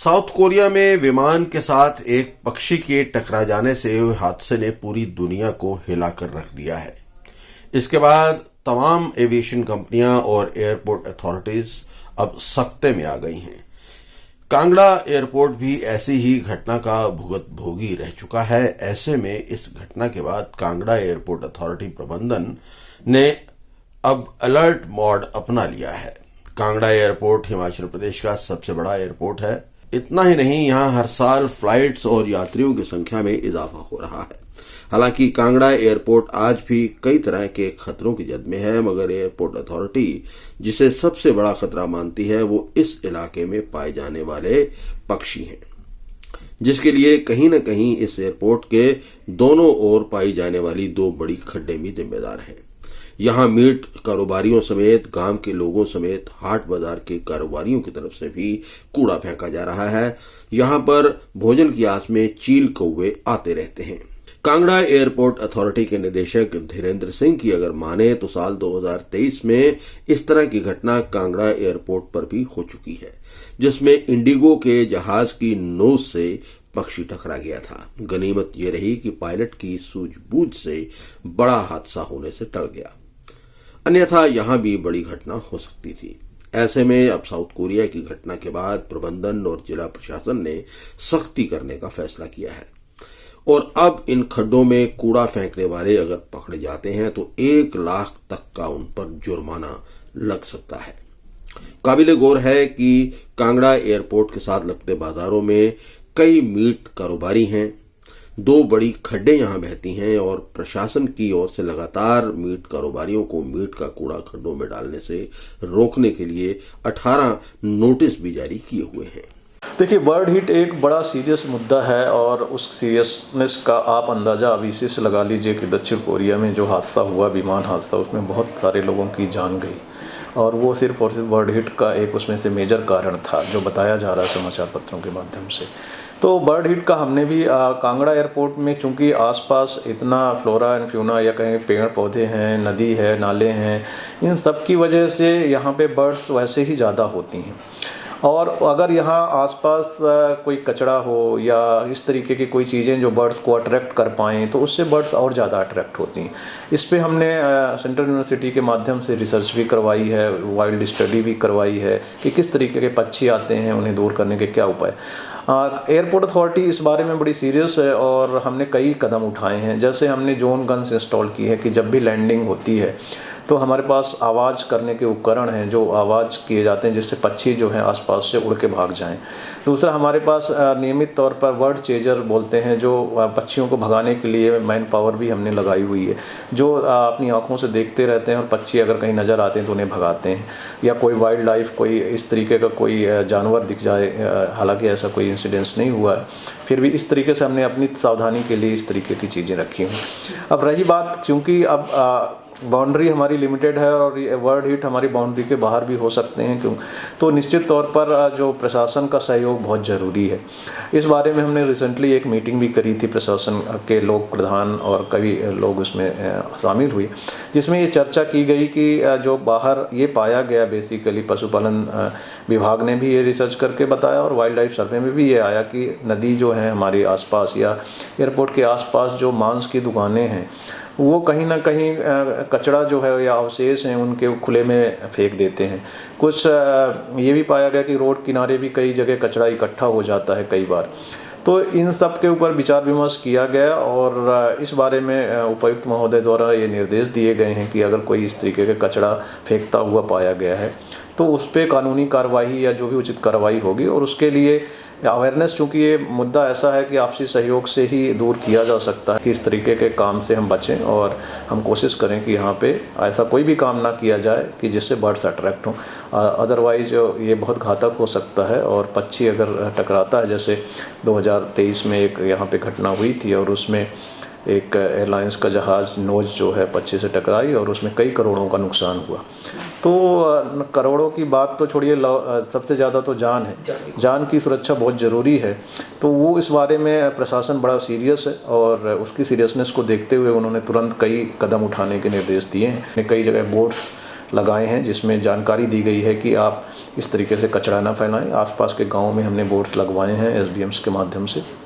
South Korea में विमान के साथ एक पक्षी के टकरा जाने से हुए हादसे ने पूरी दुनिया को हिलाकर रख दिया है। इसके बाद तमाम एविएशन कंपनियां और एयरपोर्ट अथॉरिटीज अब सख्ते में आ गई हैं। कांगड़ा एयरपोर्ट भी ऐसी ही घटना का भुगतभोगी रह चुका है। ऐसे में इस घटना के बाद कांगड़ा एयरपोर्ट अथॉरिटी प्रबंधन ने अब अलर्ट मोड अपना लिया है। कांगड़ा एयरपोर्ट हिमाचल प्रदेश का सबसे बड़ा एयरपोर्ट है। इतना ही नहीं, यहां हर साल फ्लाइट्स और यात्रियों की संख्या में इजाफा हो रहा है। हालांकि कांगड़ा एयरपोर्ट आज भी कई तरह के खतरों की जद में है, मगर एयरपोर्ट अथॉरिटी जिसे सबसे बड़ा खतरा मानती है वो इस इलाके में पाए जाने वाले पक्षी हैं, जिसके लिए कहीं न कहीं इस एयरपोर्ट के दोनों ओर पाई जाने वाली दो बड़ी खड्डे भी जिम्मेदार हैं। यहां मीट कारोबारियों समेत गांव के लोगों समेत हाट बाजार के कारोबारियों की तरफ से भी कूड़ा फेंका जा रहा है। यहां पर भोजन की आस में चील कौवे आते रहते हैं। कांगड़ा एयरपोर्ट अथॉरिटी के निदेशक धीरेन्द्र सिंह की अगर माने तो साल 2023 में इस तरह की घटना कांगड़ा एयरपोर्ट पर भी हो चुकी है, जिसमें इंडिगो के जहाज की नोज से पक्षी टकरा गया था। गनीमत ये रही कि पायलट की सूझबूझ से बड़ा हादसा होने से टल गया, अन्यथा यहां भी बड़ी घटना हो सकती थी। ऐसे में अब साउथ कोरिया की घटना के बाद प्रबंधन और जिला प्रशासन ने सख्ती करने का फैसला किया है और अब इन खड्डों में कूड़ा फेंकने वाले अगर पकड़े जाते हैं तो 1 लाख तक का उन पर जुर्माना लग सकता है। काबिले गौर है कि कांगड़ा एयरपोर्ट के साथ लगते बाजारों में कई मीट कारोबारी हैं। 2 बड़ी खड्डें यहां बहती हैं और प्रशासन की ओर से लगातार मीट कारोबारियों को मीट का कूड़ा खड्डों में डालने से रोकने के लिए 18 नोटिस भी जारी किए हुए हैं। देखिए, बर्ड हिट एक बड़ा सीरियस मुद्दा है और उस सीरियसनेस का आप अंदाज़ा अभी इसी से लगा लीजिए कि दक्षिण कोरिया में जो हादसा हुआ, विमान हादसा, उसमें बहुत सारे लोगों की जान गई और वो सिर्फ और सिर्फ बर्ड हिट का एक उसमें से मेजर कारण था जो बताया जा रहा है समाचार पत्रों के माध्यम से। तो बर्ड हिट का हमने भी कांगड़ा एयरपोर्ट में, चूंकि आसपास इतना फ्लोरा एंड फ्यूना या कहीं पेड़ पौधे हैं, नदी है, नाले हैं, इन सब की वजह से यहाँ पे बर्ड्स वैसे ही ज़्यादा होती हैं। और अगर यहाँ आसपास कोई कचरा हो या इस तरीके की कोई चीज़ें जो बर्ड्स को अट्रैक्ट कर पाएँ तो उससे बर्ड्स और ज़्यादा अट्रैक्ट होती हैं। इस पे हमने सेंट्रल यूनिवर्सिटी के माध्यम से रिसर्च भी करवाई है, वाइल्ड स्टडी भी करवाई है कि किस तरीके के पक्षी आते हैं, उन्हें दूर करने के क्या उपाय। एयरपोर्ट अथॉरिटी इस बारे में बड़ी सीरियस है और हमने कई कदम उठाए हैं। जैसे हमने जोन गन्स इंस्टॉल की है कि जब भी लैंडिंग होती है तो हमारे पास आवाज़ करने के उपकरण हैं जो आवाज़ किए जाते हैं जिससे पक्षी जो हैं आसपास से उड़ के भाग जाएं। दूसरा, हमारे पास नियमित तौर पर बर्ड चेजर बोलते हैं जो पक्षियों को भगाने के लिए मैन पावर भी हमने लगाई हुई है, जो अपनी आँखों से देखते रहते हैं और पक्षी अगर कहीं नज़र आते हैं तो उन्हें भगाते हैं। या कोई वाइल्ड लाइफ, कोई इस तरीके का कोई जानवर दिख जाए, हालांकि ऐसा कोई इंसिडेंस नहीं हुआ है, फिर भी इस तरीके से हमने अपनी सावधानी के लिए इस तरीके की चीज़ें रखी हैं। अब रही बात, क्योंकि अब बाउंड्री हमारी लिमिटेड है और ये बर्ड हिट हमारी बाउंड्री के बाहर भी हो सकते हैं, क्यों, तो निश्चित तौर पर जो प्रशासन का सहयोग बहुत ज़रूरी है। इस बारे में हमने रिसेंटली एक मीटिंग भी करी थी, प्रशासन के लोग, प्रधान और कई लोग उसमें शामिल हुए, जिसमें ये चर्चा की गई कि जो बाहर ये पाया गया, बेसिकली पशुपालन विभाग ने भी ये रिसर्च करके बताया और वाइल्ड लाइफ सर्वे में भी ये आया कि नदी जो है हमारे आसपास या एयरपोर्ट के आसपास जो मांस की दुकानें हैं वो कहीं ना कहीं कचरा जो है या अवशेष हैं उनके खुले में फेंक देते हैं। कुछ ये भी पाया गया कि रोड किनारे भी कई जगह कचरा इकट्ठा हो जाता है कई बार। तो इन सब के ऊपर विचार विमर्श किया गया और इस बारे में उपायुक्त महोदय द्वारा ये निर्देश दिए गए हैं कि अगर कोई इस तरीके का कचरा फेंकता हुआ पाया गया है तो उस पर कानूनी कार्रवाई या जो भी उचित कार्रवाई होगी। और उसके लिए अवेयरनेस, चूँकि ये मुद्दा ऐसा है कि आपसी सहयोग से ही दूर किया जा सकता है कि इस तरीके के काम से हम बचें और हम कोशिश करें कि यहाँ पे ऐसा कोई भी काम ना किया जाए कि जिससे बर्ड्स अट्रैक्ट हों। अदरवाइज ये बहुत घातक हो सकता है और पक्षी अगर टकराता है, जैसे 2023 में एक यहाँ पे घटना हुई थी और उसमें एक एयरलाइंस का जहाज़ नोज जो है पक्षी से टकराई और उसमें कई करोड़ों का नुकसान हुआ। तो करोड़ों की बात तो छोड़िए, सबसे ज़्यादा तो जान है, जान की सुरक्षा बहुत ज़रूरी है। तो वो इस बारे में प्रशासन बड़ा सीरियस है और उसकी सीरियसनेस को देखते हुए उन्होंने तुरंत कई कदम उठाने के निर्देश दिए हैं। कई जगह बोर्ड्स लगाए हैं जिसमें जानकारी दी गई है कि आप इस तरीके से कचरा ना फैलाएं। आसपास के गाँव में हमने बोर्ड्स लगवाए हैं एसडीएम्स के माध्यम से।